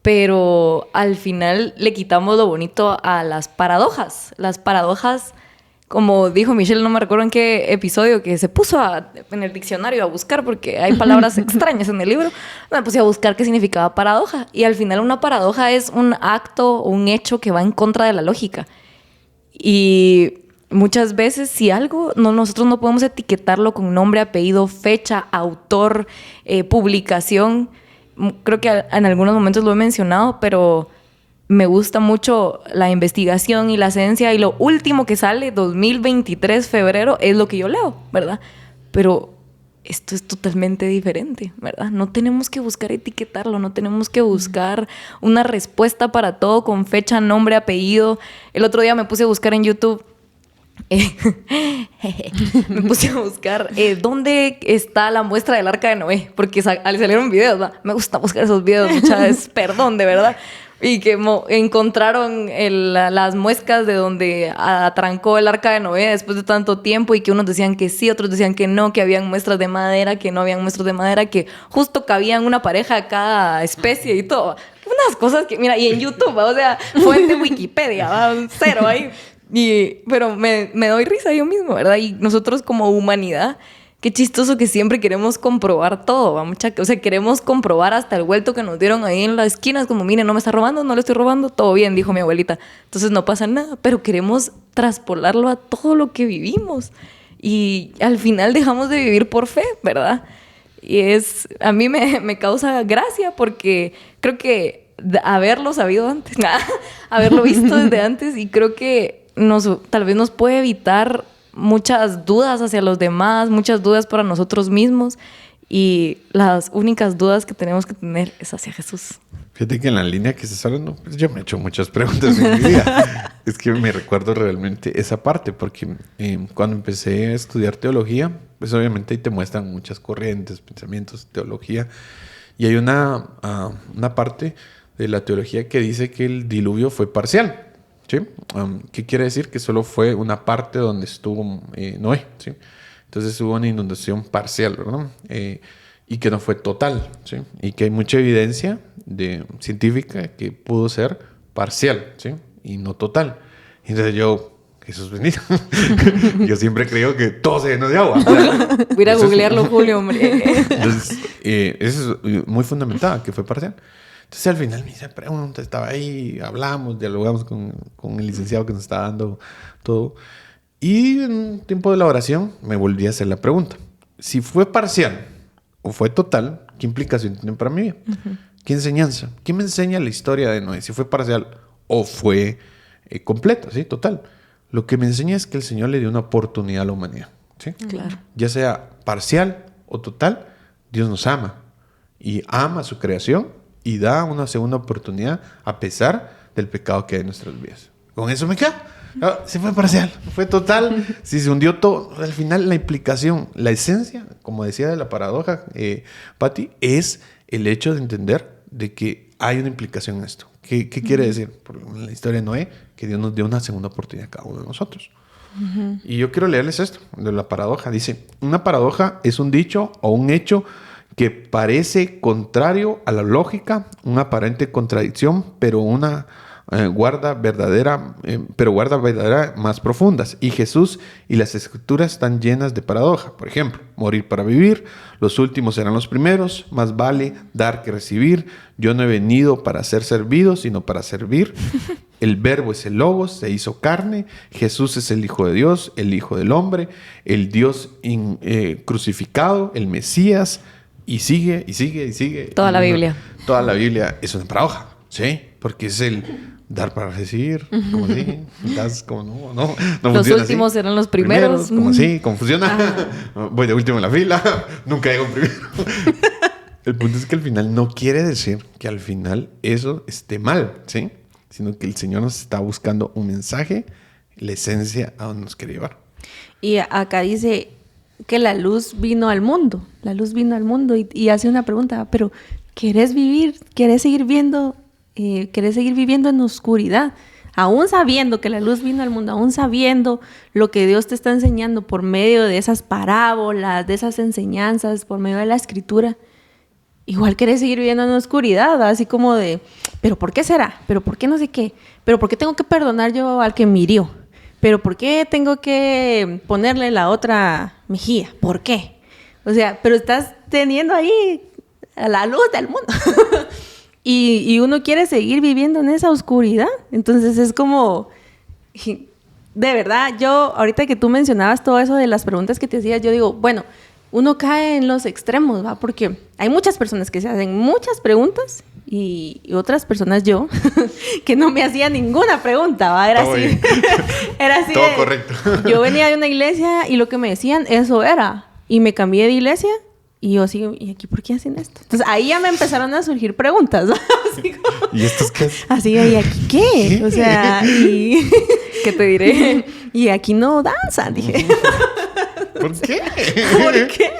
pero al final le quitamos lo bonito a las paradojas. Las paradojas, como dijo Michelle, no me recuerdo en qué episodio, que se puso en el diccionario a buscar, porque hay palabras extrañas en el libro, me puse a buscar qué significaba paradoja. Y al final una paradoja es un acto o un hecho que va en contra de la lógica. Y muchas veces si algo, nosotros no podemos etiquetarlo con nombre, apellido, fecha, autor, publicación. Creo que en algunos momentos lo he mencionado, pero me gusta mucho la investigación y la ciencia, y lo último que sale, 2023, febrero, es lo que yo leo, ¿verdad? Pero esto es totalmente diferente, ¿verdad? No tenemos que buscar etiquetarlo, no tenemos que buscar una respuesta para todo con fecha, nombre, apellido. El otro día me puse a buscar en YouTube, me puse a buscar dónde está la muestra del Arca de Noé, porque salieron videos, ¿verdad? Me gusta buscar esos videos, muchachos, perdón, de verdad. y que encontraron las muescas de donde atrancó el arca de Noé después de tanto tiempo y que unos decían que sí, otros decían que no, que habían muestras de madera, que no habían muestras de madera, que justo cabían una pareja de cada especie y todo. Unas cosas que, mira, y en YouTube, o sea, fuente Wikipedia, ¿va? Cero ahí. Pero me doy risa yo mismo, ¿verdad? Y nosotros como humanidad, qué chistoso que siempre queremos comprobar todo, ¿va? O sea, queremos comprobar hasta el vuelto que nos dieron ahí en la esquina. Es como, miren, no me está robando, no le estoy robando, todo bien, dijo mi abuelita. Entonces no pasa nada, pero queremos traspolarlo a todo lo que vivimos. Y al final dejamos de vivir por fe, ¿verdad? Y a mí me causa gracia porque creo que haberlo sabido antes, haberlo visto desde antes, y creo que tal vez nos puede evitar muchas dudas hacia los demás, muchas dudas para nosotros mismos, y las únicas dudas que tenemos que tener es hacia Jesús. Fíjate que en la línea que estás hablando, pues yo me he hecho muchas preguntas en mi vida. Es que me recuerdo realmente esa parte, porque cuando empecé a estudiar teología, pues obviamente ahí te muestran muchas corrientes, pensamientos, teología, y hay una parte de la teología que dice que el diluvio fue parcial. ¿Sí? ¿Qué quiere decir? Que solo fue una parte donde estuvo Noé, ¿sí? Entonces hubo una inundación parcial, ¿verdad? Y que no fue total, ¿sí? Y que hay mucha evidencia científica que pudo ser parcial, ¿sí? Y no total. Y entonces Jesús bendito, yo siempre creo que todo se llenó de agua. Voy a ir a googlearlo, Julio, hombre. Entonces, eso es muy fundamental, que fue parcial. Entonces al final me hice pregunta, estaba ahí, hablamos, dialogamos con el licenciado que nos estaba dando todo. Y en un tiempo de la oración me volví a hacer la pregunta. Si fue parcial o fue total, ¿qué implicación tiene para mi vida? Uh-huh. ¿Qué enseñanza? ¿Qué me enseña la historia de Noé? Si fue parcial o fue completa, ¿sí? Total. Lo que me enseña es que el Señor le dio una oportunidad a la humanidad, ¿sí? Claro. Ya sea parcial o total, Dios nos ama. Y ama su creación y da una segunda oportunidad a pesar del pecado que hay en nuestras vidas. Con eso me quedo. Se fue parcial, fue total, si se hundió todo. Al final la implicación, la esencia, como decía de la paradoja, Patti, es el hecho de entender de que hay una implicación en esto. ¿Qué quiere decir? Por la historia de Noé, que Dios nos dio una segunda oportunidad a cada uno de nosotros. Uh-huh. Y yo quiero leerles esto, de la paradoja. Dice, una paradoja es un dicho o un hecho que parece contrario a la lógica, una aparente contradicción, pero guarda verdadera más profundas. Y Jesús y las Escrituras están llenas de paradoja. Por ejemplo, morir para vivir, los últimos serán los primeros, más vale dar que recibir. Yo no he venido para ser servido, sino para servir. El verbo es el Logos, se hizo carne. Jesús es el Hijo de Dios, el Hijo del Hombre, el Dios crucificado, el Mesías. Y sigue. Toda la Biblia. Toda la Biblia es una paradoja, ¿sí? Porque es el dar para recibir, como así, das como no los últimos así. Serán los primeros. Como así, confusiona. Voy de último en la fila, nunca llego primero. El punto es que al final no quiere decir que al final eso esté mal, ¿sí? Sino que el Señor nos está buscando un mensaje, la esencia a donde nos quiere llevar. Y acá dice que la luz vino al mundo. La luz vino al mundo y hace una pregunta, pero ¿querés seguir viviendo en oscuridad? Aún sabiendo que la luz vino al mundo, aún sabiendo lo que Dios te está enseñando por medio de esas parábolas, de esas enseñanzas, por medio de la Escritura, igual querés seguir viviendo en oscuridad, así como de, ¿pero por qué será? ¿Pero por qué no sé qué? ¿Pero por qué tengo que perdonar yo al que me hirió? ¿Pero por qué tengo que ponerle la otra mejilla? ¿Por qué? O sea, pero estás teniendo ahí la luz del mundo. y uno quiere seguir viviendo en esa oscuridad. Entonces es como... De verdad, yo, ahorita que tú mencionabas todo eso de las preguntas que te hacías, yo digo, bueno, uno cae en los extremos, ¿va? Porque hay muchas personas que se hacen muchas preguntas y otras personas, yo, que no me hacía ninguna pregunta, ¿va? Era así. Era así. Todo correcto. Yo venía de una iglesia y lo que me decían, eso era. Y me cambié de iglesia y yo así, ¿y aquí por qué hacen esto? Entonces ahí ya me empezaron a surgir preguntas, ¿no? Así como, ¿y estos qué? Así, ¿y aquí qué? O sea, y... ¿Qué te diré? Y aquí no danzan, dije. ¿Por qué? ¿Por qué?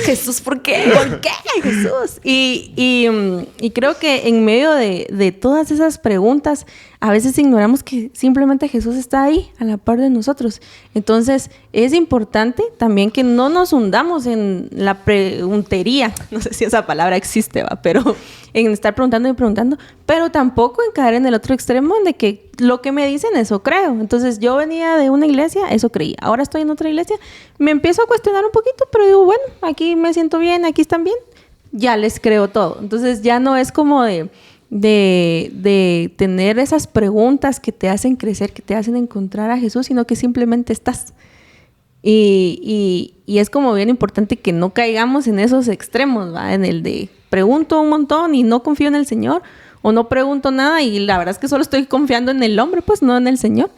Jesús, ¿por qué? ¿Por qué, Jesús? Y creo que en medio de todas esas preguntas, a veces ignoramos que simplemente Jesús está ahí, a la par de nosotros. Entonces, es importante también que no nos hundamos en la preguntería. No sé si esa palabra existe, ¿va? Pero en estar preguntando y preguntando. Pero tampoco en caer en el otro extremo de que lo que me dicen, eso creo. Entonces, yo venía de una iglesia, eso creía. Ahora estoy en otra iglesia, me empiezo a cuestionar un poquito, pero digo, bueno, aquí me siento bien, aquí están bien. Ya les creo todo. Entonces, ya no es como de tener esas preguntas que te hacen crecer, que te hacen encontrar a Jesús, sino que simplemente estás. Y es como bien importante que no caigamos en esos extremos, ¿va? En el de pregunto un montón y no confío en el Señor, o no pregunto nada y la verdad es que solo estoy confiando en el hombre, pues no en el Señor.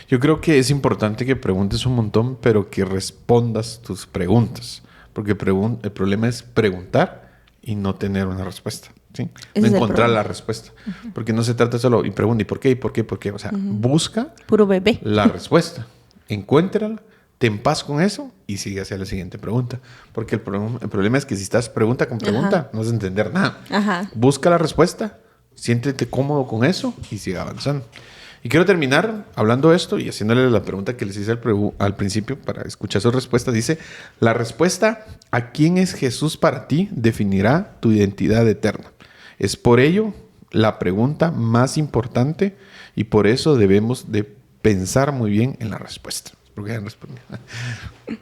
Yo creo que es importante que preguntes un montón, pero que respondas tus preguntas. Porque el problema es preguntar y no tener una respuesta. ¿Sí? No encontrar la respuesta. Uh-huh. Porque no se trata solo y pregunta, ¿y por qué? ¿Y por qué? ¿Por qué? O sea, busca puro bebé. La respuesta. Encuéntrala, ten paz con eso y sigue hacia la siguiente pregunta. Porque el problema es que si estás pregunta con pregunta, no vas a entender nada. Ajá. Busca la respuesta, siéntete cómodo con eso y sigue avanzando. Y quiero terminar hablando esto y haciéndole la pregunta que les hice al principio para escuchar su respuesta. Dice, la respuesta a quién es Jesús para ti definirá tu identidad eterna. Es por ello la pregunta más importante y por eso debemos de pensar muy bien en la respuesta. Porque ya respondí.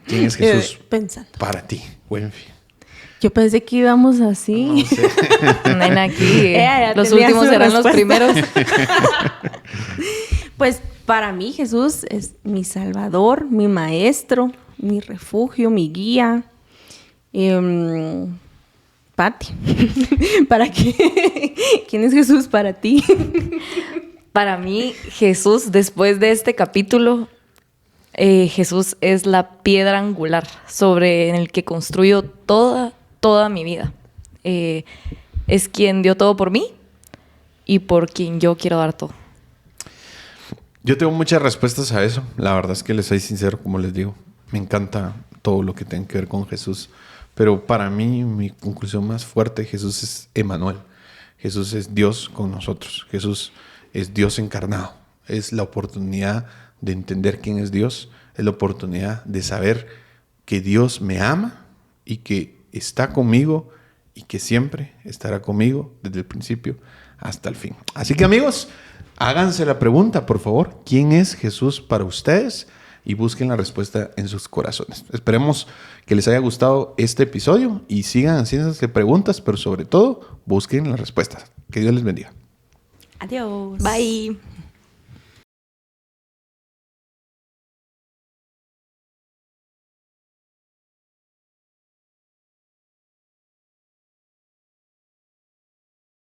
¿Quién es Jesús para ti? Buen fin. Yo pensé que íbamos así. No sé. Nena, aquí los últimos serán los primeros. Pues para mí Jesús es mi salvador, mi maestro, mi refugio, mi guía. Pati, ¿para qué? ¿Quién es Jesús para ti? Para mí, Jesús, después de este capítulo, Jesús es la piedra angular sobre el que construyo toda mi vida. Es quien dio todo por mí y por quien yo quiero dar todo. Yo tengo muchas respuestas a eso. La verdad es que les soy sincero, como les digo. Me encanta todo lo que tenga que ver con Jesús. Pero para mí, mi conclusión más fuerte, Jesús es Emmanuel. Jesús es Dios con nosotros. Jesús es Dios encarnado. Es la oportunidad de entender quién es Dios. Es la oportunidad de saber que Dios me ama y que está conmigo y que siempre estará conmigo desde el principio hasta el fin. Así que, amigos, háganse la pregunta, por favor. ¿Quién es Jesús para ustedes? Y busquen la respuesta en sus corazones. Esperemos que les haya gustado este episodio y sigan haciéndose preguntas, pero sobre todo busquen las respuestas. Que Dios les bendiga. Adiós. Bye.